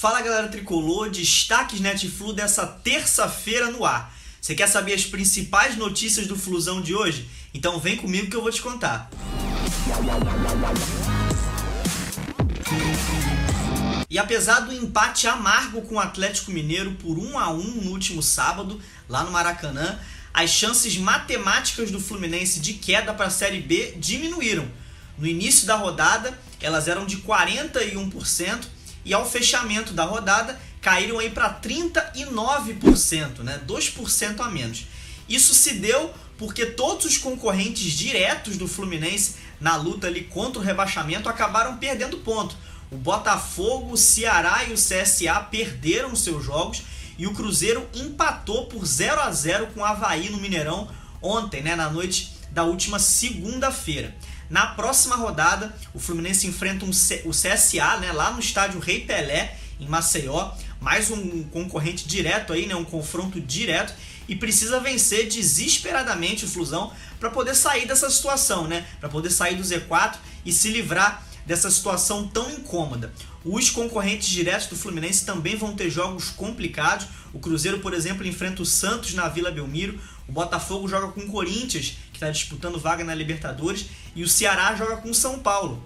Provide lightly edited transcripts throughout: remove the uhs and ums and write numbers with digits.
Fala galera tricolor, destaques Netflu dessa terça-feira no ar. Você quer saber as principais notícias do Flusão de hoje? Então vem comigo que eu vou te contar. E apesar do empate amargo com o Atlético Mineiro por 1-1 no último sábado, lá no Maracanã, as chances matemáticas do Fluminense de queda para a Série B diminuíram. No início da rodada, elas eram de 41%, e ao fechamento da rodada caíram aí para 39%, né? 2% a menos. Isso se deu porque todos os concorrentes diretos do Fluminense na luta ali contra o rebaixamento acabaram perdendo ponto. O Botafogo, o Ceará e o CSA perderam seus jogos e o Cruzeiro empatou por 0-0 com o Avaí no Mineirão ontem, né? Na noite da última segunda-feira. Na próxima rodada, o Fluminense enfrenta o CSA, né, lá no estádio Rei Pelé, em Maceió. Mais um concorrente direto aí, né, um confronto direto. E precisa vencer desesperadamente o Flusão para poder sair dessa situação, né? Para poder sair do Z4 e se livrar dessa situação tão incômoda. Os concorrentes diretos do Fluminense também vão ter jogos complicados. O Cruzeiro, por exemplo, enfrenta o Santos na Vila Belmiro. O Botafogo joga com o Corinthians, que está disputando vaga na Libertadores. E o Ceará joga com o São Paulo,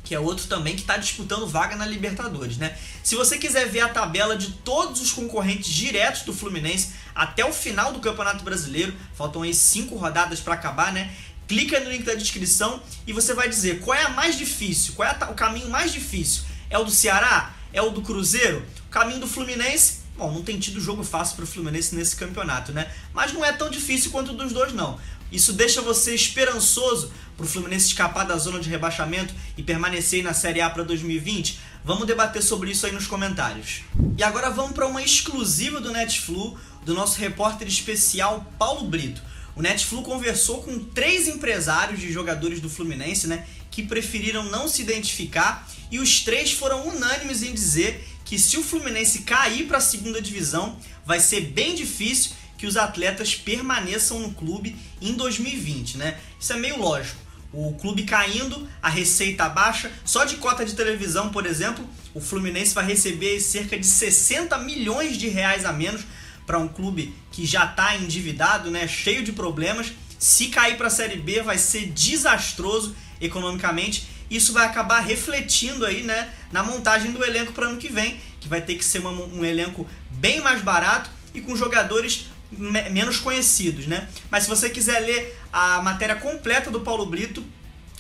que é outro também que está disputando vaga na Libertadores, né? Se você quiser ver a tabela de todos os concorrentes diretos do Fluminense até o final do Campeonato Brasileiro, faltam aí 5 rodadas para acabar, né? Clica no link da descrição e você vai dizer qual é a mais difícil, qual é o caminho mais difícil. É o do Ceará? É o do Cruzeiro? O caminho do Fluminense? Bom, não tem tido jogo fácil para o Fluminense nesse campeonato, né? Mas não é tão difícil quanto o dos dois, não. Isso deixa você esperançoso para o Fluminense escapar da zona de rebaixamento e permanecer na Série A para 2020? Vamos debater sobre isso aí nos comentários. E agora vamos para uma exclusiva do Netflu, do nosso repórter especial Paulo Brito. O Netflu conversou com 3 empresários de jogadores do Fluminense, né, que preferiram não se identificar, e os 3 foram unânimes em dizer que se o Fluminense cair para a segunda divisão, vai ser bem difícil que os atletas permaneçam no clube em 2020, né? Isso é meio lógico. O clube caindo, a receita baixa, só de cota de televisão, por exemplo, o Fluminense vai receber cerca de 60 milhões de reais a menos para um clube que já está endividado, né, cheio de problemas. Se cair para a Série B vai ser desastroso economicamente. Isso vai acabar refletindo aí, né, na montagem do elenco para ano que vem, que vai ter que ser um elenco bem mais barato e com jogadores menos conhecidos, né? Mas se você quiser ler a matéria completa do Paulo Brito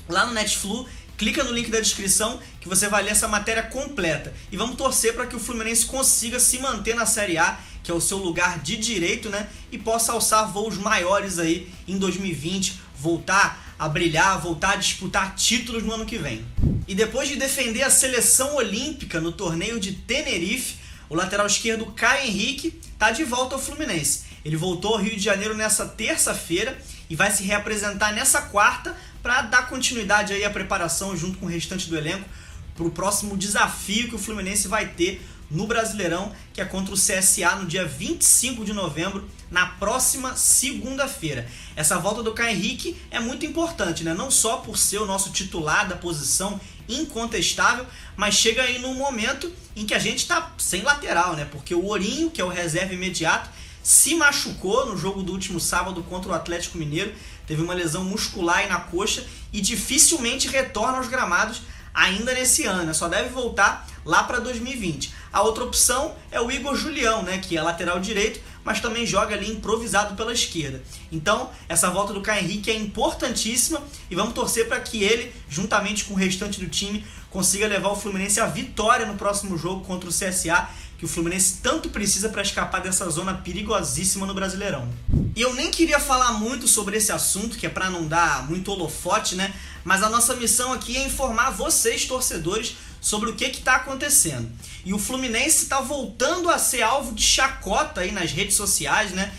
lá no Netflu, clica no link da descrição que você vai ler essa matéria completa. E vamos torcer para que o Fluminense consiga se manter na Série A, que é o seu lugar de direito, né? E possa alçar voos maiores aí em 2020, voltar a brilhar, voltar a disputar títulos no ano que vem. E depois de defender a seleção olímpica no torneio de Tenerife, o lateral esquerdo Caio Henrique está de volta ao Fluminense. Ele voltou ao Rio de Janeiro nessa terça-feira e vai se reapresentar nessa quarta para dar continuidade aí à preparação junto com o restante do elenco para o próximo desafio que o Fluminense vai ter no Brasileirão, que é contra o CSA no dia 25 de novembro, na próxima segunda-feira. Essa volta do Caio Henrique é muito importante, né? Não só por ser o nosso titular da posição incontestável, mas chega aí num momento em que a gente está sem lateral, né? Porque o Ourinho, que é o reserva imediato, se machucou no jogo do último sábado contra o Atlético Mineiro, teve uma lesão muscular aí na coxa e dificilmente retorna aos gramados ainda nesse ano, né? Só deve voltar lá para 2020. A outra opção é o Igor Julião, né, que é lateral direito, mas também joga ali improvisado pela esquerda. Então, essa volta do Caio Henrique é importantíssima e vamos torcer para que ele, juntamente com o restante do time, consiga levar o Fluminense à vitória no próximo jogo contra o CSA, que o Fluminense tanto precisa para escapar dessa zona perigosíssima no Brasileirão. E eu nem queria falar muito sobre esse assunto, que é para não dar muito holofote, né? Mas a nossa missão aqui é informar vocês, torcedores, sobre o que está acontecendo. E o Fluminense está voltando a ser alvo de chacota aí nas redes sociais, né?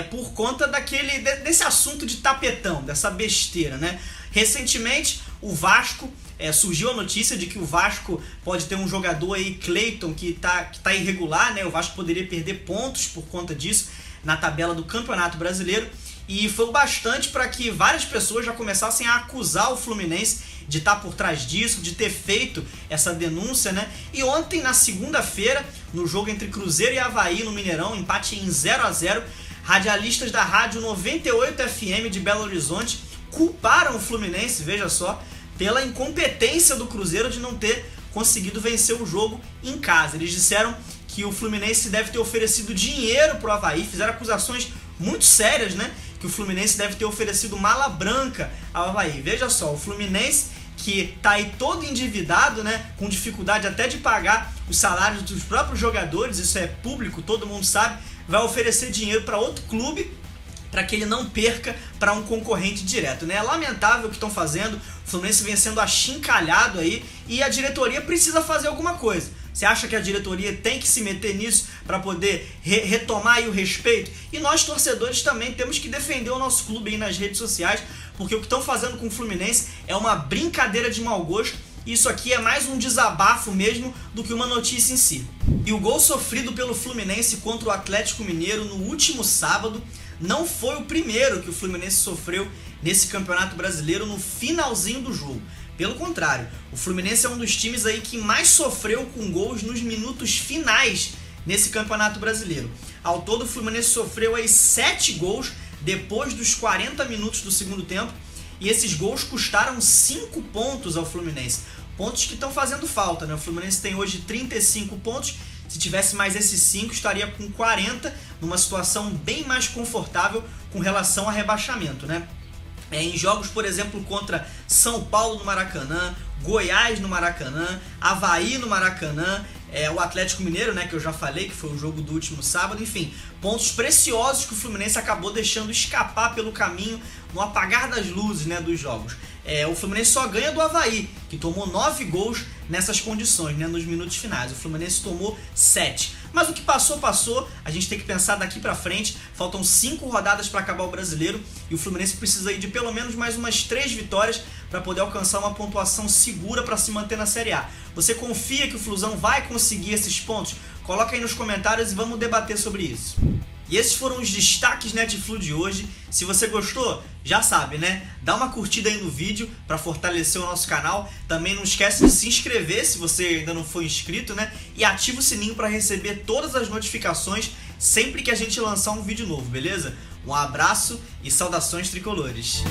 Por conta desse assunto de tapetão, dessa besteira, né? Recentemente, o Vasco, surgiu a notícia de que o Vasco pode ter um jogador aí, Cleiton, que tá irregular, né? O Vasco poderia perder pontos por conta disso na tabela do Campeonato Brasileiro. E foi o bastante para que várias pessoas já começassem a acusar o Fluminense de estar por trás disso, de ter feito essa denúncia, né? E ontem, na segunda-feira, no jogo entre Cruzeiro e Avaí no Mineirão, empate em 0-0, radialistas da rádio 98 FM de Belo Horizonte culparam o Fluminense, veja só, pela incompetência do Cruzeiro de não ter conseguido vencer o jogo em casa. Eles disseram que o Fluminense deve ter oferecido dinheiro pro Avaí, fizeram acusações muito sérias, né? Que o Fluminense deve ter oferecido mala branca ao Avaí. Veja só, o Fluminense, que tá aí todo endividado, né? Com dificuldade até de pagar os salários dos próprios jogadores, isso é público, todo mundo sabe, vai oferecer dinheiro para outro clube para que ele não perca para um concorrente direto, né? É lamentável o que estão fazendo, o Fluminense vem sendo achincalhado aí e a diretoria precisa fazer alguma coisa. Você acha que a diretoria tem que se meter nisso para poder retomar aí o respeito? E nós, torcedores, também temos que defender o nosso clube aí nas redes sociais, porque o que estão fazendo com o Fluminense é uma brincadeira de mau gosto. Isso aqui é mais um desabafo mesmo do que uma notícia em si. E o gol sofrido pelo Fluminense contra o Atlético Mineiro no último sábado não foi o primeiro que o Fluminense sofreu nesse Campeonato Brasileiro no finalzinho do jogo. Pelo contrário, o Fluminense é um dos times aí que mais sofreu com gols nos minutos finais nesse Campeonato Brasileiro. Ao todo, o Fluminense sofreu aí 7 gols depois dos 40 minutos do segundo tempo, e esses gols custaram 5 pontos ao Fluminense. Pontos que estão fazendo falta, né? O Fluminense tem hoje 35 pontos, se tivesse mais esses 5 estaria com 40, numa situação bem mais confortável com relação a rebaixamento, né? Em jogos, por exemplo, contra São Paulo no Maracanã, Goiás no Maracanã, Avaí no Maracanã, o Atlético Mineiro, né, que eu já falei, que foi o jogo do último sábado, enfim, pontos preciosos que o Fluminense acabou deixando escapar pelo caminho no apagar das luzes, né, dos jogos. O Fluminense só ganha do Avaí, que tomou 9 gols nessas condições, né, nos minutos finais. O Fluminense tomou 7. Mas o que passou, passou. A gente tem que pensar daqui pra frente. Faltam 5 rodadas para acabar o Brasileiro e o Fluminense precisa aí de pelo menos mais umas 3 vitórias para poder alcançar uma pontuação segura para se manter na Série A. Você confia que o Flusão vai conseguir esses pontos? Coloca aí nos comentários e vamos debater sobre isso. E esses foram os destaques Netflu de hoje. Se você gostou, já sabe, né? Dá uma curtida aí no vídeo para fortalecer o nosso canal. Também não esquece de se inscrever se você ainda não for inscrito, né? E ativa o sininho para receber todas as notificações sempre que a gente lançar um vídeo novo, beleza? Um abraço e saudações tricolores!